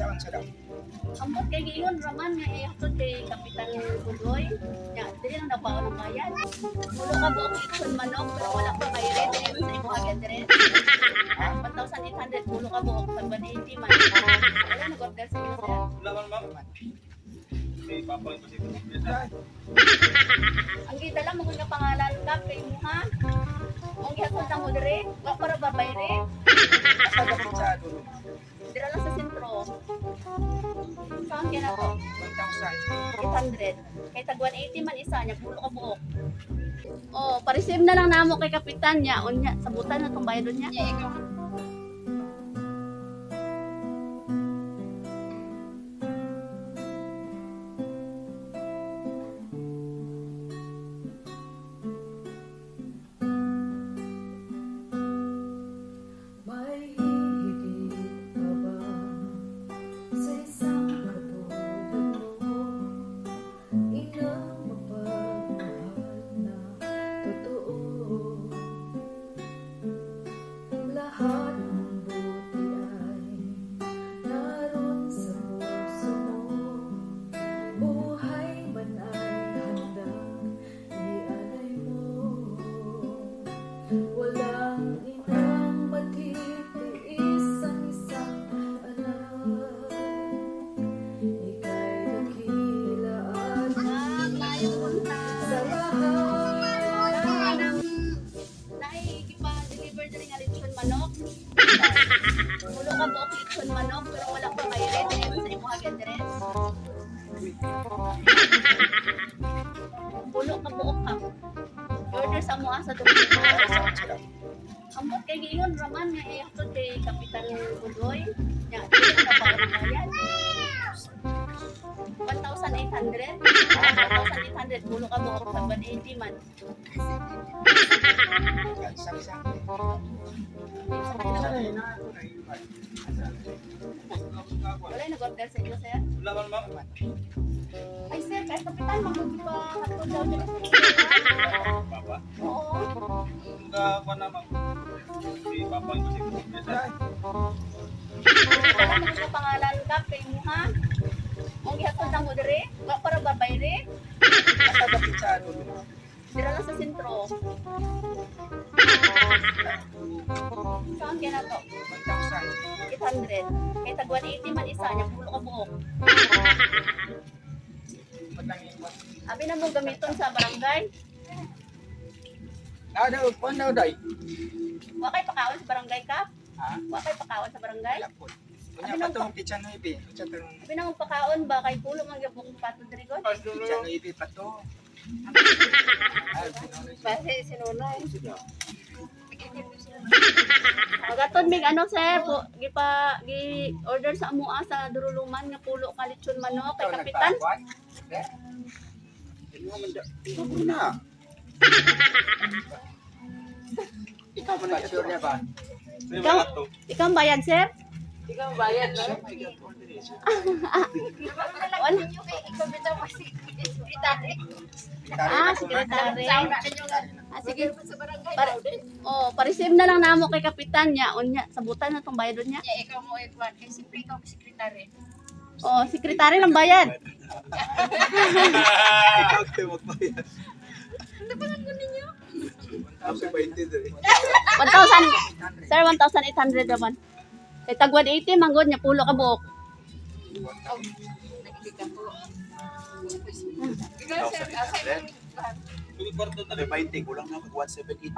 Saan sa daw? Ambot kay giingon raman nga ihatod kay Kapitan Budoy. Ya, dili na nabaon ang bayan. Mulo ka buok ikon manok pero wala pa kay rent sa imo agad rent. 1,800 mulo ka buok sa 180 man. Wala nag-order sa iyo sir. Lawan ma'am. Si Papa yung kasi Ang gidala mo nga pangalan ka kay mo ha. Ang gihatod na mo dire, wa para babay re. Sa daw sa dulo. Dira lang sa sentro. Saan kaya na to? 1,000. 800. Kay tag 180 man isa niya, pulo ka buok. Oh, pa-receive na lang namo kay kapitan niya. Unya, sabutan na tong bayad niya. May higit pa ba sa isang katulad mo? Inang mapagmahal na totoo. Lahat ng buti ay naroon sa puso mo. Buhay man ay handang ialay mo. Walang inang matitiis ang isang anak. Ika'y dakila at Maayong punta. sa lahat. Nai-deliver na rin nga lechon manok. Mulo ka buok lechon manok pero wala pa kay rent sa imo agad rent. Mulo ka buok ka. Order sa mo sa tuloy. Saan sa daw? Ambot kay giingon raman nga ihatod kay Kapitan Budoy. Ya, dili na nabaon ang bayan. 1,800. 1,800 mulo ka buok sa 180 man. Sa Wala nag-order sa inyo sir. Lawan ma'am. Ay sir, kay Kapitan magbuti pa hatod daw dito sa inyo. Papa. Oo. Nga pa na ma'am. Si Papa yung kasi Wala mo nga pangalan ka kay mo ha. Ang gihatod na mo dire, wa para babay re. Sa daw sa dulo. Dira lang sa sentro. Saan kaya na to? 1,000. 800. Kay tag 180 man isa niya, pulo ka buok. Matangin mo. Abi na mo gamiton sa barangay. Daw, paano daw? Wa kay pakaon sa barangay ka? Ha? Wa kay pakaon sa barangay? Wala po. Kunya pa tong pizza no ibi. Pizza tong Abi na mo pakaon ba kay pulo man gyud kung pato diri god? pizza no ibi pa to. Base sinunay. Magatod mig ano sir, gi order sa amoa sa duruluman nga pulo ka lechon manok kay kapitan. Ito na. Ikaw man nag-sure niya ba? Ikaw, ikaw ang bayad sir? Ikaw bayad na? Wala. Ah, sekretary. Ah, sige. Pa-receive na lang namo kay kapitan niya. Unya, sabutan na tong bayad niya. Ikaw mo i-plan. Kasi siyempre ikaw ang sekretary. Oh, sekretary lang bayad. Ikaw kayo magbayad. Ako 20 din. 1,000. Sir, 1,800 naman. Kay tag 180 manggod niya pulo ka buok. Ikaw, sir. Asay mo. Kung kwarto na 20, kulang na mag 178.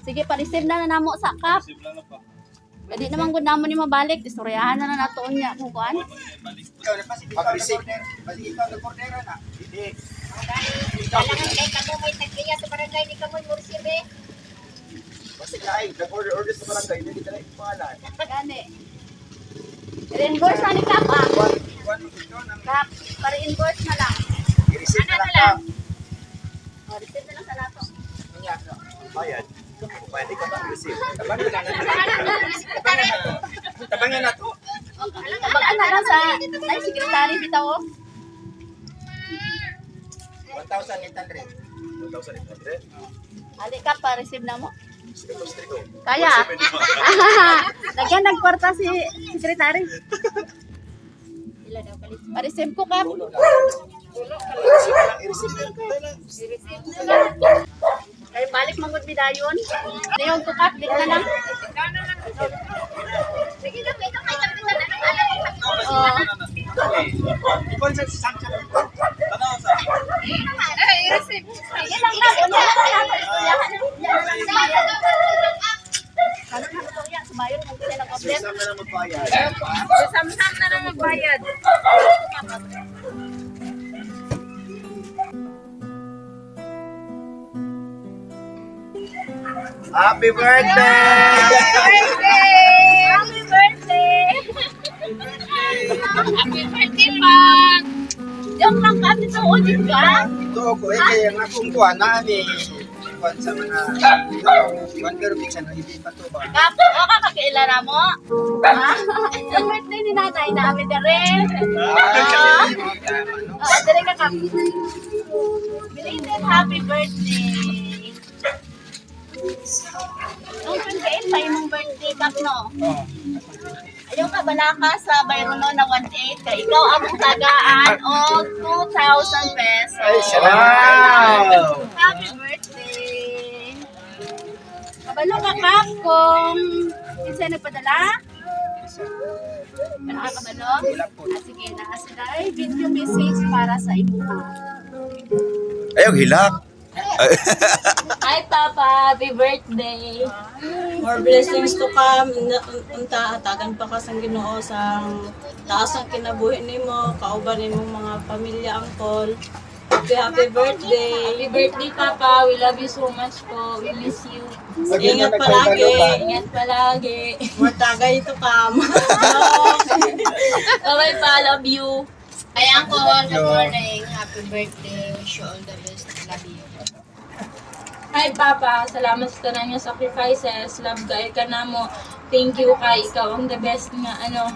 Sige, pa-receive na namo sa kap. Sib lang na pa. Pwede naman gud namo ni mabalik. Istoryahan na natoon niya kung kuan. Ikaw na kasi ikaw nag-order na. Hindi. Kailangan kay kamo may tagkaya sa barangay ni kamoy mo resibe. Kasi ay nag-order sa barangay, hindi ka na ipangalan. Gani. Reimburse na ni kap ah. One ito nang Kap, pa-reimburse na lang. i-receive na lang. Oh, receive na lang sa nato. Kunya. Bayad. Bayad ikaw ba receive? Tabangan na to. Tabangan na to. Tabagan na lang sa ay sekretary bitaw. 1,800. 1,800. Ali ka pa receive na mo. Kaya. Lagyan nagkwarta si sekretary. Sila daw kalit. Parisim ko ka. Kaya balik mangod bidayon. Dayon ko kap, dik na lang. Sige na, ito kay kapitan. Anong alam mo kami? Oh. Tanaw sa. Sige lang na. Una lang na. Ano na ito yan? Sumayon kung sila ng problem. Saan na lang magbayad? Samsam na lang magbayad. Happy birthday! Happy birthday! Happy birthday, Pag! Yung lang kami sa ulit ka? Ito ko kaya nga kung kuha na ni kuha sa mga kuha pero bisa na hindi pa to ba? Kapo, o kakakilala mo? Ha? Yung birthday ni nanay namin na rin. Dali ka kami. Belated happy birthday. Nung 28 pa yung birthday kap, no? Ayaw ka balaka sa Byron no na 1.8 ka. Ikaw ang tagaan o 2,000 pesos. Ay, salamat! Happy birthday! Kabalo ka kap kung kinsa nagpadala? Ano ka kabalo? Sige na. Sila ay video message para sa imo. Ayaw, hilak! Hi, Papa. Happy birthday. More blessings to come. Unta, hatagan pa ka sa Ginoo sa taas ang kinabuhi nimo, kauban nimo mga pamilya, angkol. Happy birthday. Happy birthday, Papa. We love you so much po. We miss you. Ingat palagi. Ingat palagi. Matagay to come. Bye-bye pa. Love you. Kaya ako, good morning. Happy birthday. Wish you all the best. Love you. Hi, Papa. Salamat sa tanan nga sacrifices. Love ka na mo. Thank you kay ikaw ang the best nga nga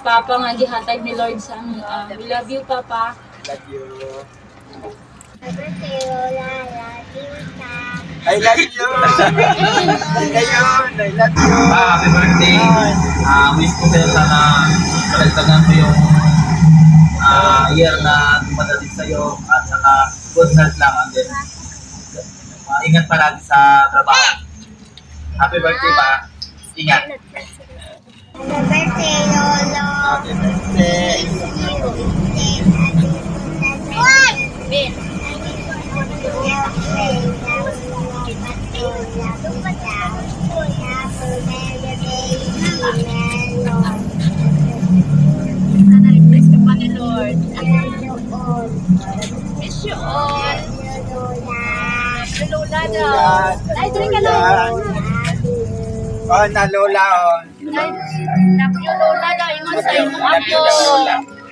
Papa nga gihatag ni Lord sa amin. We love you, Papa. Love you. Happy birthday, Lola. I love you! Ngayon, I love you! Happy birthday! Wish ko sa'yo sana palagtagan mo yung year na dumadating sa'yo at saka good health lang and then ingat palagi sa trabaho. Happy birthday pa! Ingat! Happy birthday, Lolo. Happy birthday! Ben. Sana i-bless ka pa ni Lord. Miss you all. Lola daw. Ay, drink ka lang. Oh, na Lola, oh. Love you, Lola daw. Ingon sa imong ako.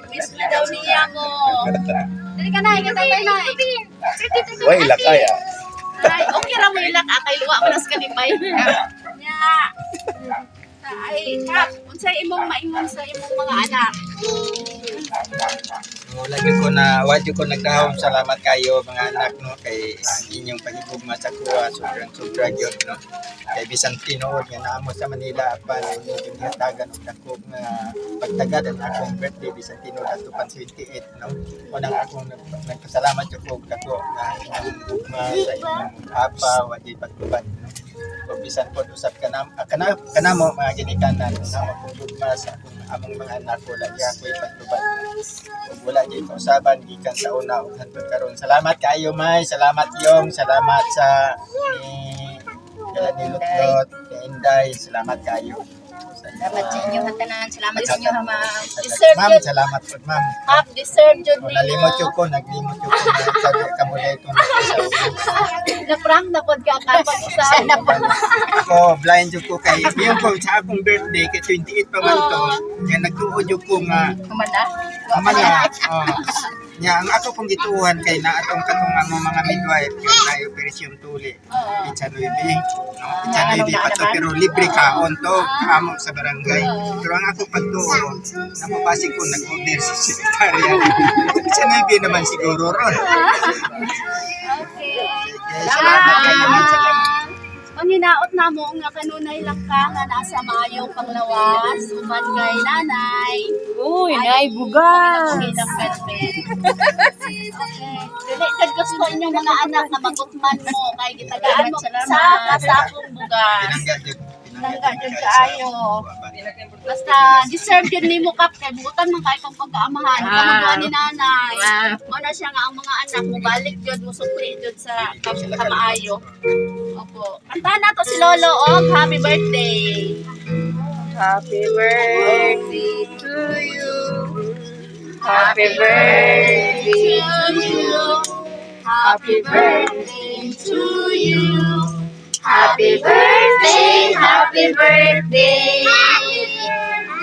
Miss na daw niya mo. Dali ka na, ingat tayo na. Uy, lakaya. Ay, okay ra mo ilak. Akay luwa mo nas kanipay. Nya. Ay, kap. Unsay imong maingon sa imong mga anak? So, lagi ko na, wadyo ko nagdahom salamat kayo mga anak, no, kay ang inyong pagigugma sa kuha, sobrang yun, no. Kay bisan tinuod nga naamo sa Manila, apan yung hatagan og dako nga pagtagad ang akong birthday, bisan tinuod ato pan 28, no. Unang akong nagpasalamat ko dako nga inyong gugma sa inyong apa, wadyo pagtubad, no. So, bisan po usap kanamo mga ginikanan, na mapugugma sa akong among mga anak ko, lagi ako ipagtubad. Wala dyan kausaban, gikan sa una o hantod karon. Salamat kayo, May. Salamat yung. Salamat sa ni Lutlot, ni Inday. Salamat kayo. Salamat sa inyo hatanan. Salamat sa inyo, ma'am. Ma'am, Deserve yun. salamat po, ma'am. Half deserve yun Kung nalimot yung ko, naglimot yung ko na sabi ka mula itong Na-prank na pod ka kapag usahan na po. Ako, blind yung ko kay yung ko sa akong birthday, kay 28 pa man to, yan nagtuod yung ko nga Kumanda? Amana, nya ang ako pong gituhan kay na atong katong mga midwife yung na operasyon tuli. Ichanoibi, no? Ichanoibi pa to pero libre ka on to kamo sa barangay. Pero ang ako pagtuo, napapasig ko nag-order sa sekretarya. Ichanoibi naman siguro ron. Okay. Salamat kayo, ma'am. Salamat. hinaot na mo nga kanunay lang ka nga nasa mayo panglawas uban kay nanay. Uy, nay bugas. Ilang bedbed. Okay. Dili kad gusto inyong mga anak na magukman mo kay gitagaan mo sa kasakong bugas. Nangga jud kaayo. Basta deserve yun nimo kap kay butan man kay kang pagkaamahan. Kamagwa ni nanay. Mo na siya nga ang mga anak mo balik jud mo supli jud sa kamaayo. Opo. Kanta na to si Lolo og happy birthday. Happy birthday to you. Happy birthday to you. Happy birthday to you. Happy birthday, happy birthday.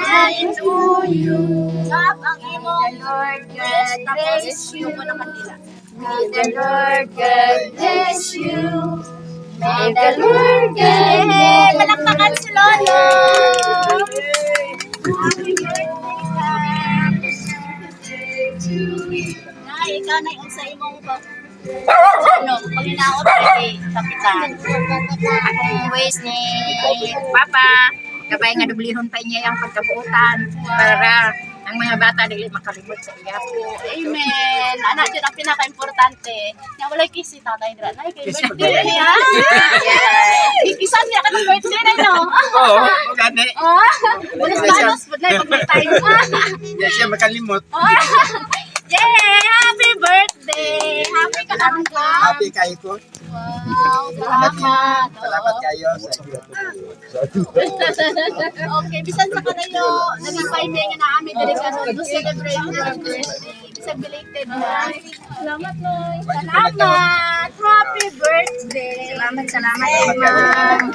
Happy to you. Sap ang imong Lord God bless you. May the Lord God bless you. May the Lord God bless you. Palakpakan si Lolo. Happy birthday, Nay, ikaw na yung sa imong panginaot kay Kapitan. Akong ways ni Papa, gabay nga dublihon pa niya yung pagkabuutan para ang mga bata dili makalimot sa iya. Amen. Anak, yun ang pinaka-importante. Nga walay kisi tatay dira. Nay, kay birthday niya. Kikisan niya ka ng birthday na, no? Oo, gani. Balos-balos, budlay pag-birthday. Hindi siya makalimot. Yay! Happy birthday! Happy ka lang ka. Happy kayo ko. Wow, salamat. Salamat kayo sa iyo. Okay, bisan sa kanayo, nag-ipay niya nga namin diri ka to celebrate your birthday. Bisan belated na. Salamat, Noy. Salamat! Happy birthday! Salamat, Ma'am.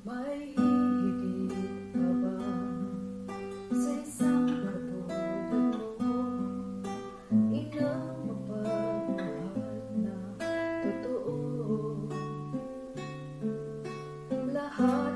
May higit pa ba sa isang katulad mo? Inang mapagmahal na totoo. Lahat